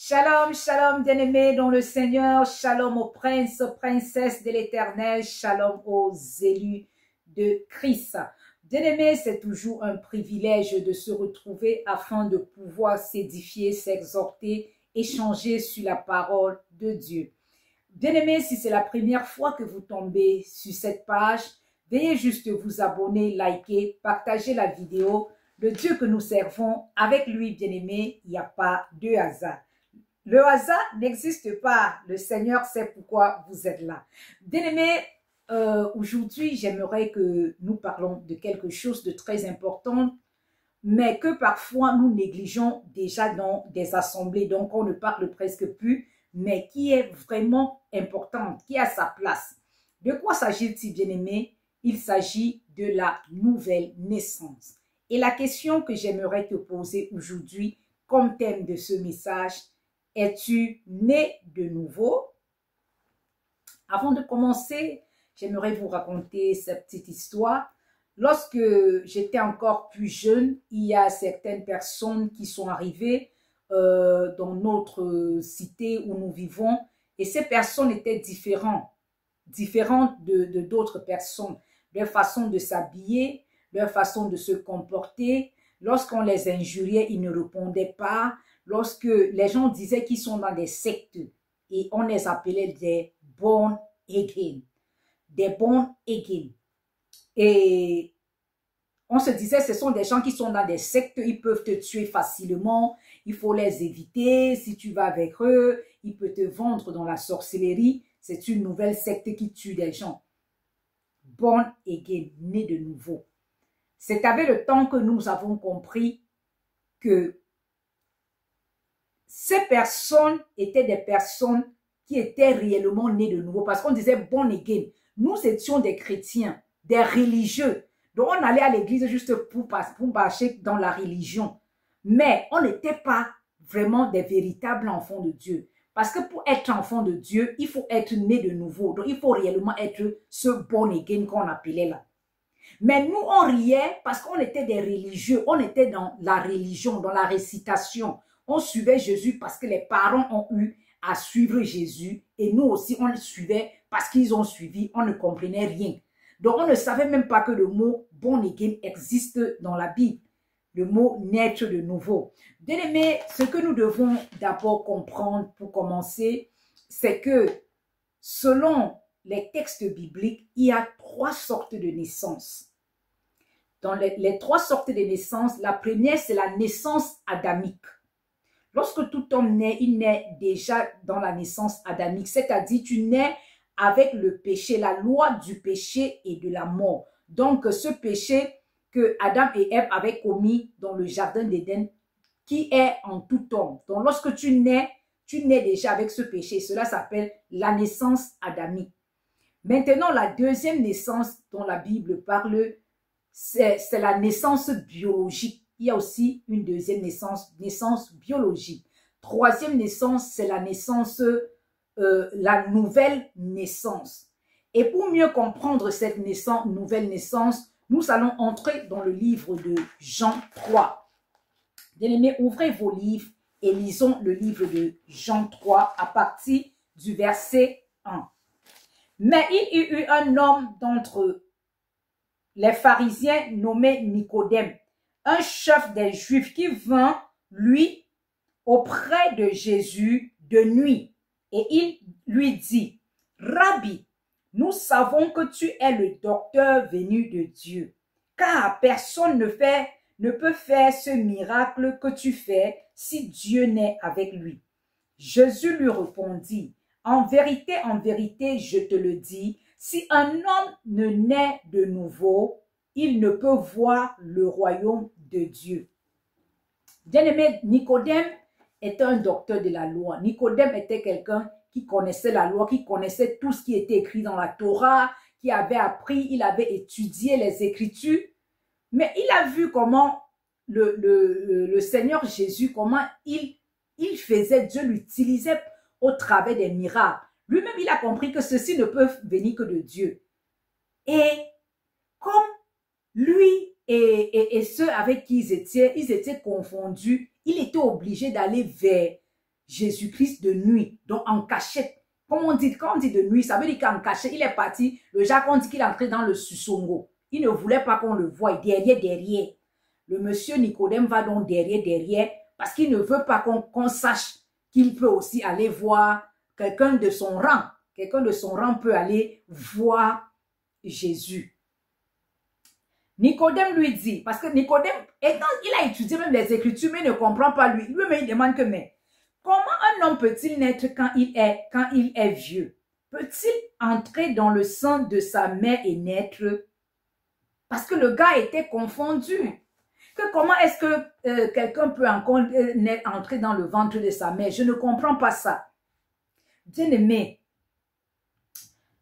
Shalom, shalom, bien-aimés dans le Seigneur, shalom aux princes, princesses de l'Éternel, shalom aux élus de Christ. Bien-aimés, c'est toujours un privilège de se retrouver afin de pouvoir s'édifier, s'exhorter, échanger sur la parole de Dieu. Bien-aimés, si c'est la première fois que vous tombez sur cette page, veuillez juste vous abonner, liker, partager la vidéo. Le Dieu que nous servons, avec lui, bien-aimés, il n'y a pas de hasard. Le hasard n'existe pas. Le Seigneur sait pourquoi vous êtes là. Bien-aimés, aujourd'hui, j'aimerais que nous parlons de quelque chose de très important, mais que parfois nous négligeons déjà dans des assemblées, donc on ne parle presque plus, mais qui est vraiment importante, qui a sa place. De quoi s'agit-il, bien-aimés? Il s'agit de la nouvelle naissance. Et la question que j'aimerais te poser aujourd'hui comme thème de ce message, es-tu né de nouveau? Avant de commencer, j'aimerais vous raconter cette petite histoire. Lorsque j'étais encore plus jeune, il y a certaines personnes qui sont arrivées dans notre cité où nous vivons et ces personnes étaient différentes de d'autres personnes. Leur façon de s'habiller, leur façon de se comporter. Lorsqu'on les injuriait, ils ne répondaient pas. Lorsque les gens disaient qu'ils sont dans des sectes et on les appelait des born again. Des born again. Et on se disait, ce sont des gens qui sont dans des sectes, ils peuvent te tuer facilement, il faut les éviter. Si tu vas avec eux, ils peuvent te vendre dans la sorcellerie. C'est une nouvelle secte qui tue des gens. Born again, né de nouveau. C'est avec le temps que nous avons compris que ces personnes étaient des personnes qui étaient réellement nées de nouveau. Parce qu'on disait born again. Nous étions des chrétiens, des religieux. Donc on allait à l'église juste pour marcher dans la religion. Mais on n'était pas vraiment des véritables enfants de Dieu. Parce que pour être enfant de Dieu, il faut être né de nouveau. Donc il faut réellement être ce born again qu'on appelait là. Mais nous, on riait parce qu'on était des religieux. On était dans la religion, dans la récitation. On suivait Jésus parce que les parents ont eu à suivre Jésus. Et nous aussi, on le suivait parce qu'ils ont suivi. On ne comprenait rien. Donc, on ne savait même pas que le mot « born again » existe dans la Bible. Le mot « naître de nouveau ». Bien aimé, ce que nous devons d'abord comprendre pour commencer, c'est que selon les textes bibliques, il y a 3 sortes de naissances. Dans les 3 sortes de naissances, la première, c'est la naissance adamique. Lorsque tout homme naît, il naît déjà dans la naissance adamique, c'est-à-dire tu nais avec le péché, la loi du péché et de la mort. Donc, ce péché que Adam et Ève avaient commis dans le jardin d'Éden, qui est en tout homme. Donc, lorsque tu nais déjà avec ce péché. Cela s'appelle la naissance adamique. Maintenant, la deuxième naissance dont la Bible parle, c'est la naissance biologique. Il y a aussi une deuxième naissance biologique. Troisième naissance, c'est la naissance, la nouvelle naissance. Et pour mieux comprendre cette nouvelle naissance, nous allons entrer dans le livre de Jean 3. Bien-aimés, ouvrez vos livres et lisons le livre de Jean 3 à partir du verset 1. Mais il y eut un homme d'entre les pharisiens nommé Nicodème, un chef des Juifs qui vint, lui, auprès de Jésus de nuit. Et il lui dit, « Rabbi, nous savons que tu es le docteur venu de Dieu, car personne ne peut faire ce miracle que tu fais si Dieu n'est avec lui. » Jésus lui répondit, « en vérité, je te le dis, si un homme ne naît de nouveau, il ne peut voir le royaume de Dieu. » Bien-aimé, Nicodème était un docteur de la loi. Nicodème était quelqu'un qui connaissait la loi, qui connaissait tout ce qui était écrit dans la Torah, qui avait appris, il avait étudié les Écritures. Mais il a vu comment le Seigneur Jésus, comment il faisait, Dieu l'utilisait au travers des miracles. Lui-même, il a compris que ceci ne peut venir que de Dieu. Et comme lui et ceux avec qui ils étaient confondus, il était obligé d'aller vers Jésus-Christ de nuit, donc en cachette. Comme on dit, quand on dit de nuit, ça veut dire qu'en cachette, il est parti. Le Jacques, on dit qu'il est entré dans le Susongo. Il ne voulait pas qu'on le voie derrière. Le monsieur Nicodème va donc derrière, parce qu'il ne veut pas qu'on sache qu'il peut aussi aller voir quelqu'un de son rang. Quelqu'un de son rang peut aller voir Jésus. Nicodème lui dit, parce que Nicodème, il a étudié même les Écritures, mais il ne comprend pas lui. Lui-même, il demande que, mais comment un homme peut-il naître quand il est vieux? Peut-il entrer dans le sein de sa mère et naître? Parce que le gars était confondu. Que comment est-ce que quelqu'un peut encore entrer dans le ventre de sa mère? Je ne comprends pas ça. Bien-aimé,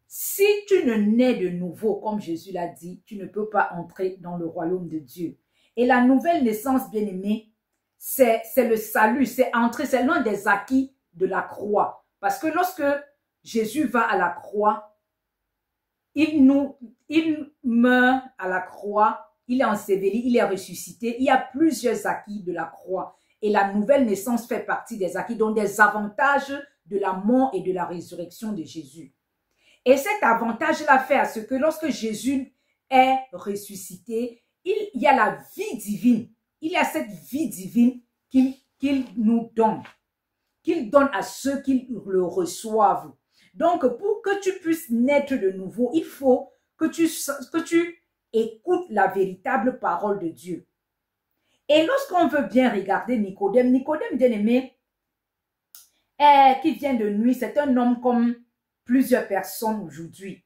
si tu ne nais de nouveau, comme Jésus l'a dit, tu ne peux pas entrer dans le royaume de Dieu. Et la nouvelle naissance, bien-aimé, c'est le salut, c'est entrer, c'est l'un des acquis de la croix. Parce que lorsque Jésus va à la croix, il meurt à la croix, il est enseveli, il est ressuscité. Il y a plusieurs acquis de la croix. Et la nouvelle naissance fait partie des acquis, donc des avantages de la mort et de la résurrection de Jésus. Et cet avantage-là fait à ce que lorsque Jésus est ressuscité, il y a la vie divine. Il y a cette vie divine qu'il nous donne. Qu'il donne à ceux qui le reçoivent. Donc, pour que tu puisses naître de nouveau, il faut que tu écoutes la véritable parole de Dieu. Et lorsqu'on veut bien regarder Nicodème, bien-aimé, qui vient de nuit, c'est un homme comme plusieurs personnes aujourd'hui.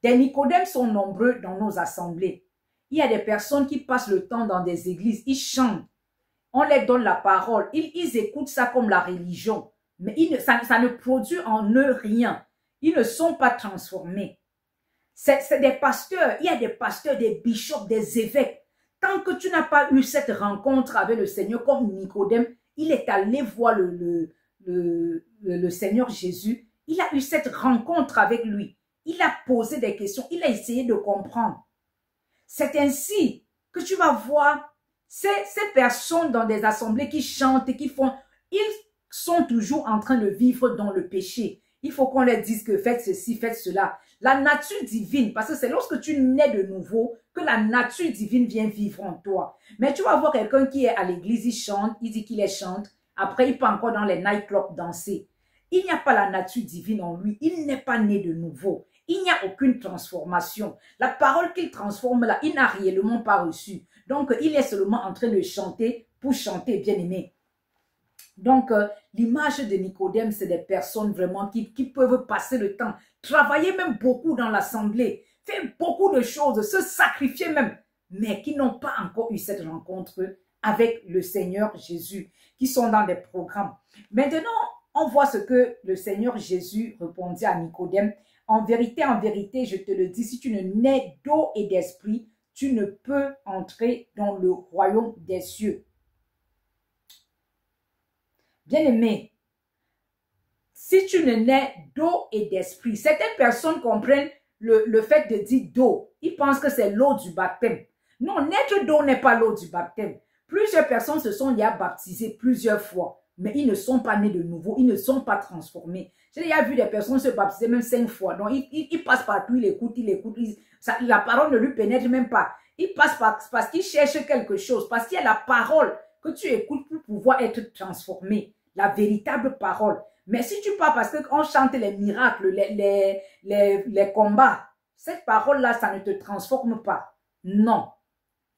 Des Nicodèmes sont nombreux dans nos assemblées. Il y a des personnes qui passent le temps dans des églises, ils chantent, on leur donne la parole, ils écoutent ça comme la religion, mais ça ne produit en eux rien. Ils ne sont pas transformés. C'est des pasteurs, il y a des pasteurs, des bishops, des évêques. Tant que tu n'as pas eu cette rencontre avec le Seigneur comme Nicodème, il est allé voir le Seigneur Jésus. Il a eu cette rencontre avec lui. Il a posé des questions. Il a essayé de comprendre. C'est ainsi que tu vas voir ces personnes dans des assemblées qui chantent et qui font. Ils sont toujours en train de vivre dans le péché. Il faut qu'on leur dise que faites ceci, faites cela. La nature divine, parce que c'est lorsque tu nais de nouveau que la nature divine vient vivre en toi. Mais tu vas voir quelqu'un qui est à l'église, il chante, il dit qu'il est chante. Après, il peut encore dans les nightclubs danser. Il n'y a pas la nature divine en lui. Il n'est pas né de nouveau. Il n'y a aucune transformation. La parole qu'il transforme là, il n'a réellement pas reçu. Donc, il est seulement en train de chanter pour chanter, bien aimé. Donc, l'image de Nicodème, c'est des personnes vraiment qui peuvent passer le temps, travailler même beaucoup dans l'assemblée, faire beaucoup de choses, se sacrifier même, mais qui n'ont pas encore eu cette rencontre avec le Seigneur Jésus, qui sont dans des programmes. Maintenant, on voit ce que le Seigneur Jésus répondit à Nicodème. En vérité, je te le dis, si tu ne nais d'eau et d'esprit, tu ne peux entrer dans le royaume des cieux. Bien-aimé, si tu ne nais d'eau et d'esprit, certaines personnes comprennent le fait de dire d'eau. Ils pensent que c'est l'eau du baptême. Non, naître d'eau n'est pas l'eau du baptême. Plusieurs personnes se sont déjà baptisées plusieurs fois, mais ils ne sont pas nés de nouveau, ils ne sont pas transformés. J'ai déjà vu des personnes se baptiser même 5 fois. Donc, ils passent partout, ils écoutent. La parole ne lui pénètre même pas. Ils passent parce qu'ils cherchent quelque chose, parce qu'il y a la parole que tu écoutes pour pouvoir être transformé. La véritable parole. Mais si tu pars parce qu'on chante les miracles, les combats, cette parole-là, ça ne te transforme pas. Non.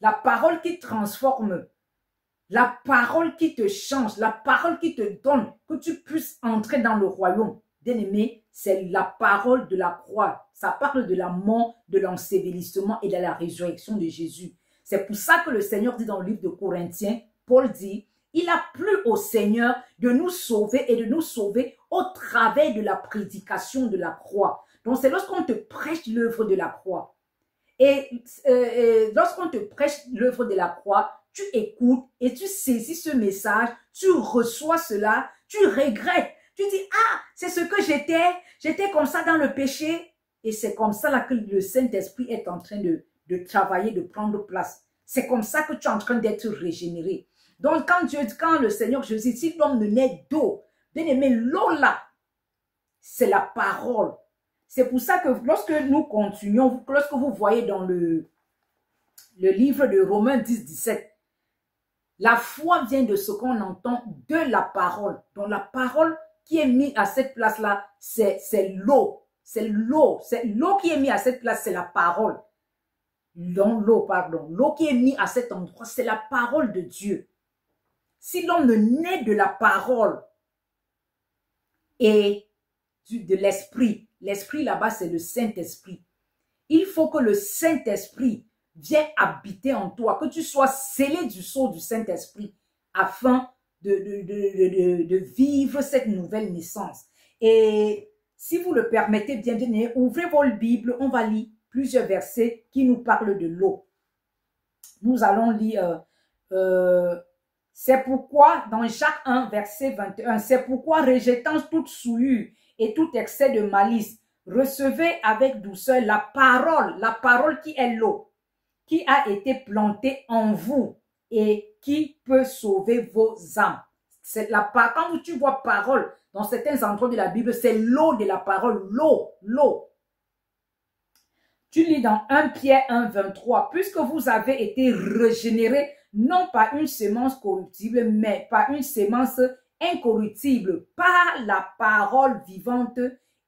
La parole qui transforme, la parole qui te change, la parole qui te donne que tu puisses entrer dans le royaume, bien-aimé, c'est la parole de la croix. Ça parle de la mort, de l'ensevelissement et de la résurrection de Jésus. C'est pour ça que le Seigneur dit dans le livre de Corinthiens, Paul dit, il a plu au Seigneur de nous sauver et de nous sauver au travers de la prédication de la croix. Donc, c'est lorsqu'on te prêche l'œuvre de la croix. Et lorsqu'on te prêche l'œuvre de la croix, tu écoutes et tu saisis ce message, tu reçois cela, tu regrettes. Tu dis, ah, c'est ce que j'étais comme ça dans le péché. Et c'est comme ça là que le Saint-Esprit est en train de travailler, de prendre place. C'est comme ça que tu es en train d'être régénéré. Donc, quand le Seigneur Jésus, si l'homme ne naît d'eau, bien aimé, l'eau là, c'est la parole. C'est pour ça que lorsque nous continuons, lorsque vous voyez dans le livre de Romains 10-17, la foi vient de ce qu'on entend de la parole. Donc, la parole qui est mise à cette place-là, c'est l'eau. C'est l'eau. C'est l'eau qui est mise à cette place, c'est la parole. L'eau qui est mise à cet endroit, c'est la parole de Dieu. Si l'homme ne naît de la parole et de l'esprit, l'esprit là-bas, c'est le Saint-Esprit. Il faut que le Saint-Esprit vienne habiter en toi, que tu sois scellé du sceau du Saint-Esprit afin de vivre cette nouvelle naissance. Et si vous le permettez, bien, ouvrez votre Bible, on va lire plusieurs versets qui nous parlent de l'eau. Nous allons lire, c'est pourquoi, dans Jacques 1, verset 21, c'est pourquoi, rejetant toute souillure et tout excès de malice, recevez avec douceur la parole qui est l'eau, qui a été plantée en vous et qui peut sauver vos âmes. Quand tu vois parole, dans certains endroits de la Bible, c'est l'eau de la parole, l'eau. Tu lis dans 1 Pierre 1, 23, puisque vous avez été régénérés, non par une semence corruptible, mais par une semence incorruptible, par la parole vivante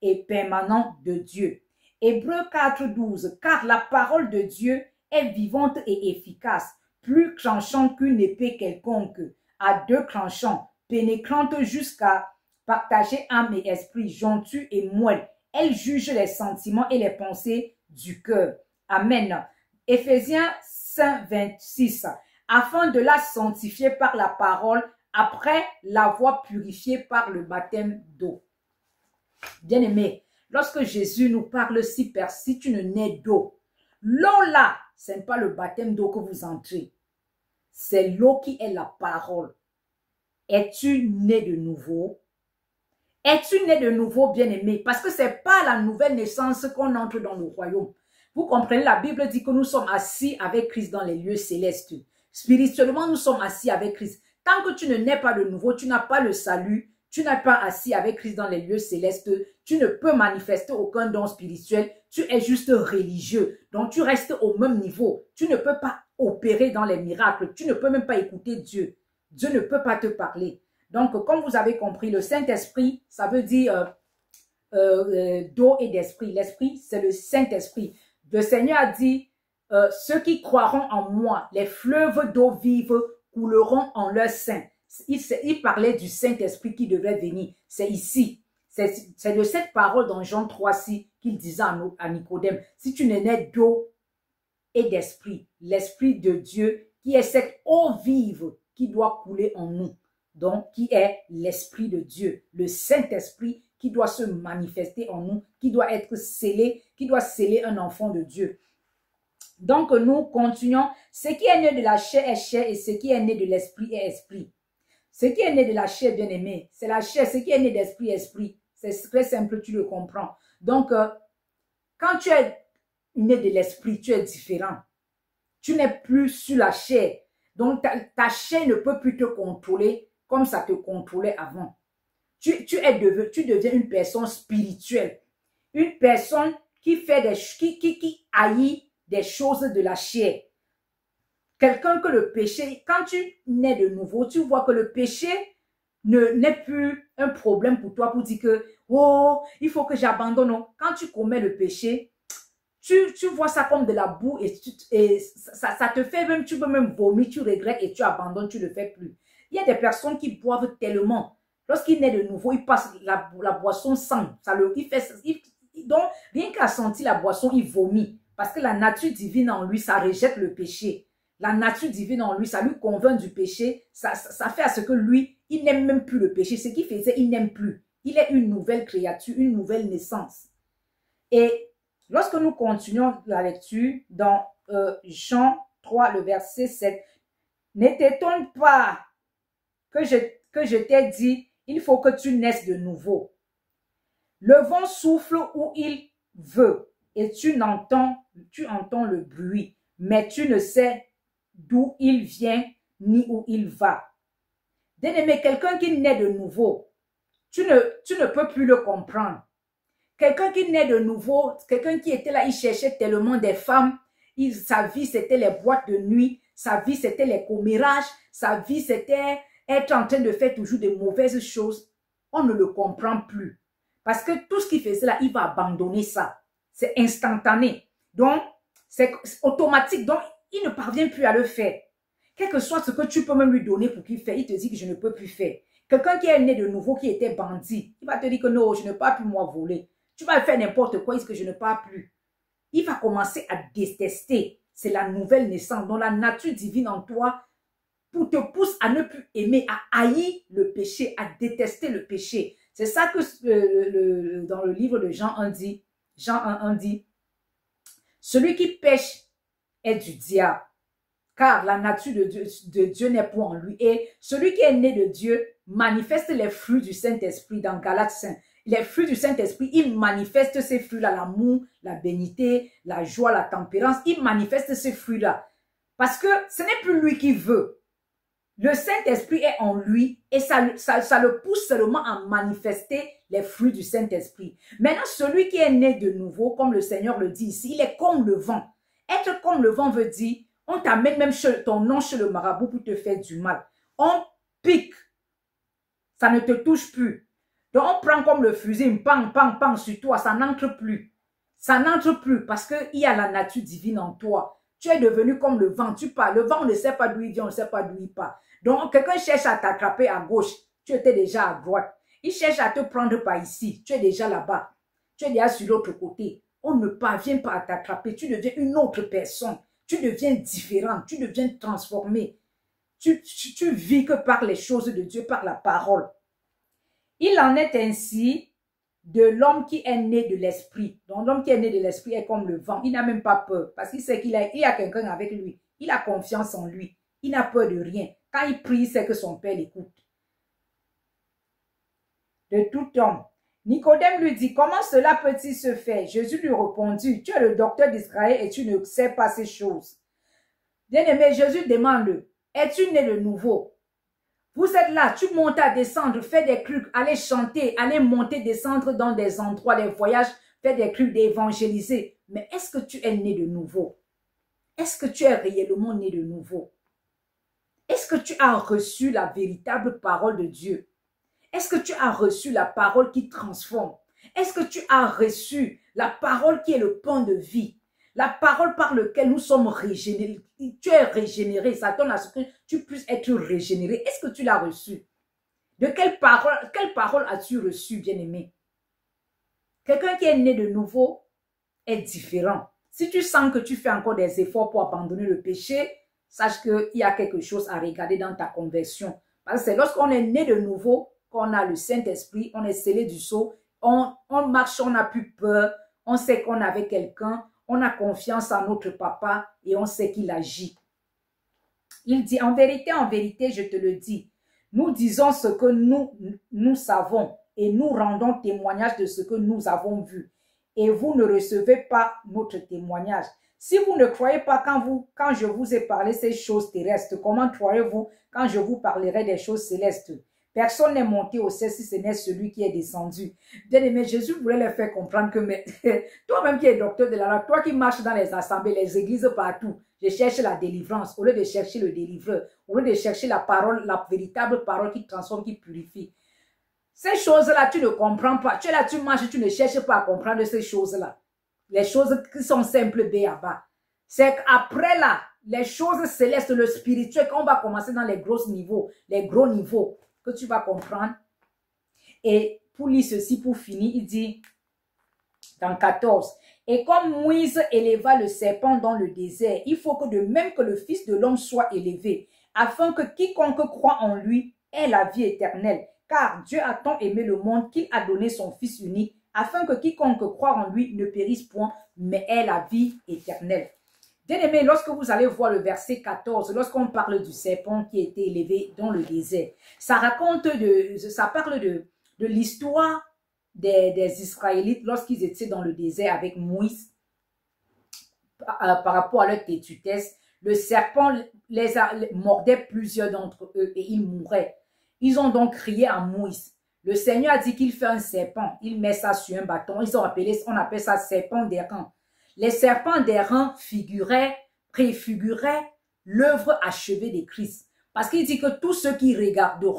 et permanente de Dieu. Hébreux 4, 12, car la parole de Dieu est vivante et efficace, plus tranchante qu'une épée quelconque, à deux tranchants, pénétrante jusqu'à partager âme et esprit, jointure et moelle. Elle juge les sentiments et les pensées du cœur. Amen. Éphésiens 5, 26. Afin de la sanctifier par la parole, après l'avoir purifiée par le baptême d'eau. Bien-aimé, lorsque Jésus nous parle si tu ne nais d'eau, l'eau là, ce n'est pas le baptême d'eau que vous entrez. C'est l'eau qui est la parole. Es-tu né de nouveau? Es-tu né de nouveau, bien-aimé? Parce que ce n'est pas la nouvelle naissance qu'on entre dans le royaume. Vous comprenez, la Bible dit que nous sommes assis avec Christ dans les lieux célestes. Spirituellement, nous sommes assis avec Christ. Tant que tu ne nais pas de nouveau, tu n'as pas le salut, tu n'es pas assis avec Christ dans les lieux célestes, tu ne peux manifester aucun don spirituel, tu es juste religieux. Donc, tu restes au même niveau. Tu ne peux pas opérer dans les miracles. Tu ne peux même pas écouter Dieu. Dieu ne peut pas te parler. Donc, comme vous avez compris, le Saint-Esprit, ça veut dire d'eau et d'esprit. L'Esprit, c'est le Saint-Esprit. Le Seigneur a dit, ceux qui croiront en moi, les fleuves d'eau vive couleront en leur sein. Il parlait du Saint-Esprit qui devait venir. C'est ici. C'est de cette parole dans Jean 3,6 qu'il disait à Nicodème, si tu n'es né d'eau et d'esprit, l'Esprit de Dieu qui est cette eau vive qui doit couler en nous. Donc, qui est l'Esprit de Dieu, le Saint-Esprit qui doit se manifester en nous, qui doit être scellé, qui doit sceller un enfant de Dieu. Donc, nous continuons. Ce qui est né de la chair est chair et ce qui est né de l'esprit est esprit. Ce qui est né de la chair, bien aimé, c'est la chair. Ce qui est né d'esprit est esprit. C'est très simple, tu le comprends. Donc, quand tu es né de l'esprit, tu es différent. Tu n'es plus sur la chair. Donc, ta chair ne peut plus te contrôler comme ça te contrôlait avant. Tu deviens une personne spirituelle. Une personne qui haït des choses de la chair. Quelqu'un que le péché, quand tu nais de nouveau, tu vois que le péché n'est plus un problème pour toi pour dire que, oh, il faut que j'abandonne. Quand tu commets le péché, tu vois ça comme de la boue et ça te fait même, tu peux même vomir, tu regrettes et tu abandonnes, tu ne le fais plus. Il y a des personnes qui boivent tellement. Lorsqu'il naît de nouveau, il passe la boisson sans. Donc, rien qu'à sentir la boisson, il vomit. Parce que la nature divine en lui, ça rejette le péché. La nature divine en lui, ça lui convainc du péché. Ça fait à ce que lui, il n'aime même plus le péché. Ce qu'il faisait, il n'aime plus. Il est une nouvelle créature, une nouvelle naissance. Et lorsque nous continuons la lecture dans Jean 3, le verset 7, ne t'étonne pas que je t'ai dit, il faut que tu naisses de nouveau. Le vent souffle où il veut et tu entends le bruit, mais tu ne sais d'où il vient ni où il va. Bien-aimé, quelqu'un qui naît de nouveau, tu ne peux plus le comprendre. Quelqu'un qui naît de nouveau, quelqu'un qui était là, il cherchait tellement des femmes, sa vie c'était les boîtes de nuit, sa vie c'était les commérages, sa vie c'était être en train de faire toujours de mauvaises choses. On ne le comprend plus. Parce que tout ce qu'il faisait là, il va abandonner ça. C'est instantané. Donc, c'est automatique. Donc, il ne parvient plus à le faire. Quel que soit ce que tu peux même lui donner pour qu'il fasse, il te dit que je ne peux plus faire. Quelqu'un qui est né de nouveau, qui était bandit, il va te dire que non, je ne peux pas plus moi voler. Tu vas faire n'importe quoi, il dit que je ne peux plus. Il va commencer à détester. C'est la nouvelle naissance. Donc, la nature divine en toi te pousse à ne plus aimer, à haïr le péché, à détester le péché. C'est ça que dans le livre de Jean 1 dit. Jean 1 dit, celui qui pêche est du diable, car la nature de Dieu n'est point en lui. Et celui qui est né de Dieu manifeste les fruits du Saint-Esprit dans Galates 5. Les fruits du Saint-Esprit, il manifeste ces fruits-là, l'amour, la bénité, la joie, la tempérance. Il manifeste ces fruits-là. Parce que ce n'est plus lui qui veut. Le Saint-Esprit est en lui et ça le pousse seulement à manifester les fruits du Saint-Esprit. Maintenant, celui qui est né de nouveau, comme le Seigneur le dit ici, il est comme le vent. Être comme le vent veut dire, on t'amène même ton nom chez le marabout pour te faire du mal. On pique, ça ne te touche plus. Donc, on prend comme le fusil, pang, pang, pang sur toi, ça n'entre plus. Ça n'entre plus parce qu'il y a la nature divine en toi. Tu es devenu comme le vent, tu pars. Le vent, on ne sait pas d'où il vient, on ne sait pas d'où il part. Donc, quelqu'un cherche à t'attraper à gauche, tu étais déjà à droite. Il cherche à te prendre par ici, tu es déjà là-bas. Tu es déjà sur l'autre côté. On ne parvient pas à t'attraper, tu deviens une autre personne. Tu deviens différent, tu deviens transformé. Tu vis que par les choses de Dieu, par la parole. Il en est ainsi de l'homme qui est né de l'esprit. Donc, l'homme qui est né de l'esprit est comme le vent. Il n'a même pas peur parce qu'il sait qu'il y a quelqu'un avec lui. Il a confiance en lui. Il n'a peur de rien. Quand il prie, il sait que son Père l'écoute. De tout homme. Nicodème lui dit, comment cela peut-il se faire? Jésus lui répondit, tu es le docteur d'Israël et tu ne sais pas ces choses. Bien-aimé, Jésus demande, es-tu né de nouveau? Vous êtes là, tu montes à descendre, fais des trucs, allez chanter, allez monter, descendre dans des endroits, des voyages, fais des trucs d'évangéliser. Mais est-ce que tu es né de nouveau? Est-ce que tu es réellement né de nouveau? Est-ce que tu as reçu la véritable parole de Dieu? Est-ce que tu as reçu la parole qui transforme? Est-ce que tu as reçu la parole qui est le pain de vie? La parole par laquelle nous sommes régénérés. Tu es régénéré. Ça donne à ce que tu puisses être régénéré. Est-ce que tu l'as reçu? De quelle parole as-tu reçu, bien-aimé? Quelqu'un qui est né de nouveau est différent. Si tu sens que tu fais encore des efforts pour abandonner le péché, sache qu'il y a quelque chose à regarder dans ta conversion. Parce que c'est lorsqu'on est né de nouveau qu'on a le Saint-Esprit, on est scellé du sceau, on marche, on n'a plus peur, on sait qu'on est avec quelqu'un, on a confiance en notre papa et on sait qu'il agit. Il dit, en vérité, je te le dis, nous disons ce que nous savons et nous rendons témoignage de ce que nous avons vu. Et vous ne recevez pas notre témoignage. Si vous ne croyez pas quand je vous ai parlé ces choses terrestres, comment croirez-vous quand je vous parlerai des choses célestes? Personne n'est monté au ciel si ce n'est celui qui est descendu. Bien-aimé, Jésus voulait leur faire comprendre que toi-même qui es docteur de la loi, toi qui marches dans les assemblées, les églises partout, je cherche la délivrance au lieu de chercher le délivreur, au lieu de chercher la parole, la véritable parole qui transforme, qui purifie. Ces choses-là, tu ne comprends pas. Tu es là, tu marches, tu ne cherches pas à comprendre ces choses-là. Les choses qui sont simples, béaba. C'est qu'après là, les choses célestes, le spirituel, qu'on va commencer dans les gros niveaux, que tu vas comprendre. Et pour lire ceci, pour finir, il dit dans 14, et comme Moïse éleva le serpent dans le désert, il faut que de même que le Fils de l'homme soit élevé, afin que quiconque croit en lui ait la vie éternelle. Car Dieu a tant aimé le monde qu'il a donné son Fils unique, afin que quiconque croit en lui ne périsse point, mais ait la vie éternelle. Bien-aimé, lorsque vous allez voir le verset 14, lorsqu'on parle du serpent qui était élevé dans le désert, ça parle de l'histoire des Israélites lorsqu'ils étaient dans le désert avec Moïse par rapport à leur têtudesse. Le serpent mordait plusieurs d'entre eux et ils mouraient. Ils ont donc crié à Moïse. Le Seigneur a dit qu'il fait un serpent. Il met ça sur un bâton. On appelle ça serpent d'airain. Les serpents d'airain préfiguraient l'œuvre achevée de Christ. Parce qu'il dit que tous ceux qui regardons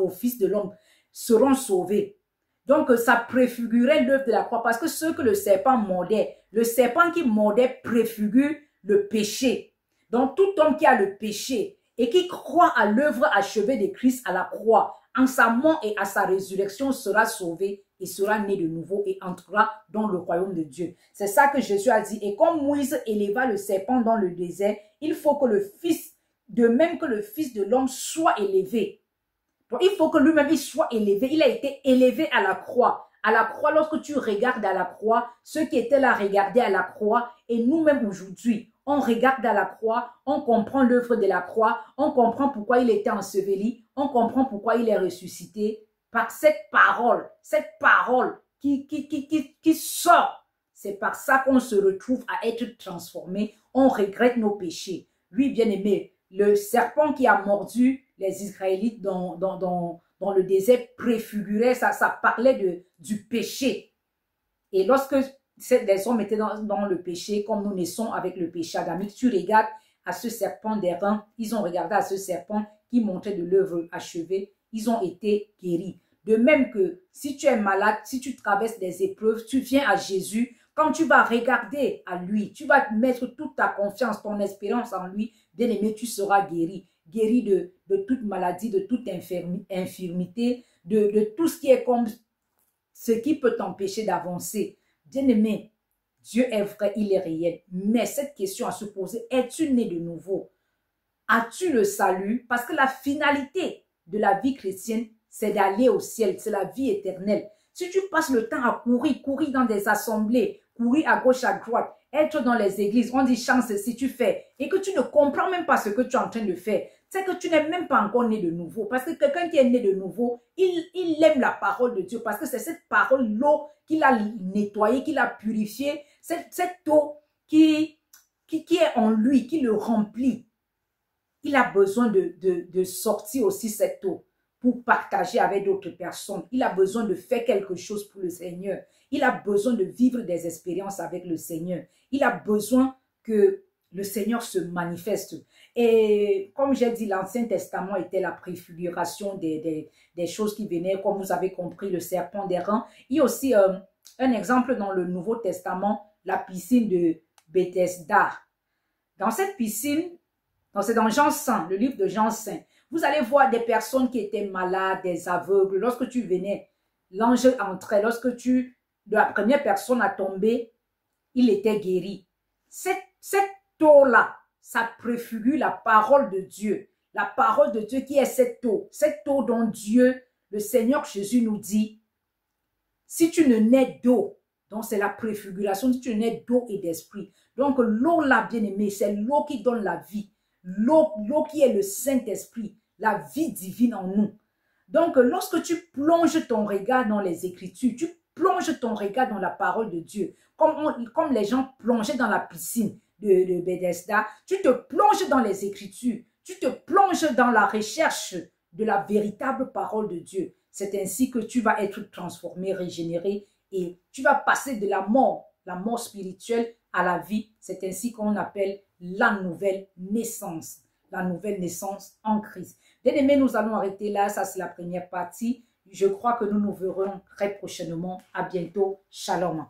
au Fils de l'homme seront sauvés. Donc, ça préfigurait l'œuvre de la croix parce que ce que le serpent qui mordait préfigure le péché. Donc, tout homme qui a le péché et qui croit à l'œuvre achevée de Christ à la croix, en sa mort et à sa résurrection, sera sauvé et sera né de nouveau et entrera dans le royaume de Dieu. C'est ça que Jésus a dit. Et comme Moïse éleva le serpent dans le désert, il faut que le Fils, de même que le Fils de l'homme, soit élevé. Donc, il faut que lui-même il soit élevé. Il a été élevé à la croix. À la croix, lorsque tu regardes à la croix, ceux qui étaient là regardaient à la croix. Et nous-mêmes aujourd'hui, on regarde à la croix, on comprend l'œuvre de la croix, on comprend pourquoi il était enseveli, on comprend pourquoi il est ressuscité. Par cette parole qui sort, c'est par ça qu'on se retrouve à être transformé. On regrette nos péchés. Oui, bien-aimé, le serpent qui a mordu les Israélites dans le désert préfigurait, ça parlait du péché. Et lorsque les hommes étaient dans le péché, comme nous naissons avec le péché adamique, tu regardes à ce serpent d'airain, ils ont regardé à ce serpent qui montrait de l'œuvre achevée, ils ont été guéris. De même que si tu es malade, si tu traverses des épreuves, tu viens à Jésus, quand tu vas regarder à lui, tu vas mettre toute ta confiance, ton espérance en lui, bien aimé, tu seras guéri. Guéri de toute maladie, de toute infirmité, de tout ce qui est comme ce qui peut t'empêcher d'avancer. Bien-aimé, Dieu est vrai, il est réel. Mais cette question à se poser, es-tu né de nouveau? As-tu le salut? Parce que la finalité de la vie chrétienne, c'est d'aller au ciel, c'est la vie éternelle. Si tu passes le temps à courir dans des assemblées, courir à gauche, à droite, être dans les églises, on dit chance si tu fais, et que tu ne comprends même pas ce que tu es en train de faire, c'est que tu n'es même pas encore né de nouveau. Parce que quelqu'un qui est né de nouveau, il aime la parole de Dieu, parce que c'est cette parole, l'eau qu'il a nettoyée, qu'il a purifiée, cette eau qui est en lui, qui le remplit. Il a besoin de sortir aussi cette eau pour partager avec d'autres personnes. Il a besoin de faire quelque chose pour le Seigneur. Il a besoin de vivre des expériences avec le Seigneur. Il a besoin que le Seigneur se manifeste. Et comme j'ai dit, l'Ancien Testament était la préfiguration des choses qui venaient, comme vous avez compris, le serpent d'airain. Il y a aussi un exemple dans le Nouveau Testament, la piscine de Bethesda. Dans cette piscine, c'est dans Jean 5, le livre de Jean 5, vous allez voir des personnes qui étaient malades, des aveugles. Lorsque tu venais, l'ange entrait. Lorsque la première personne a tombé, il était guéri. Cette eau-là, ça préfigure la parole de Dieu. La parole de Dieu qui est cette eau dont Dieu, le Seigneur Jésus nous dit, si tu ne nais d'eau, donc c'est la préfiguration, si tu nais d'eau et d'esprit. Donc l'eau là, bien aimé, c'est l'eau qui donne la vie. L'eau qui est le Saint-Esprit, la vie divine en nous. Donc, lorsque tu plonges ton regard dans les Écritures, tu plonges ton regard dans la parole de Dieu, comme les gens plongeaient dans la piscine de Bethesda, tu te plonges dans les Écritures, tu te plonges dans la recherche de la véritable parole de Dieu. C'est ainsi que tu vas être transformé, régénéré, et tu vas passer de la mort spirituelle à la vie. C'est ainsi qu'on appelle la nouvelle naissance en Christ. Bien aimés, nous allons arrêter là. Ça, c'est la première partie. Je crois que nous nous verrons très prochainement. À bientôt. Shalom.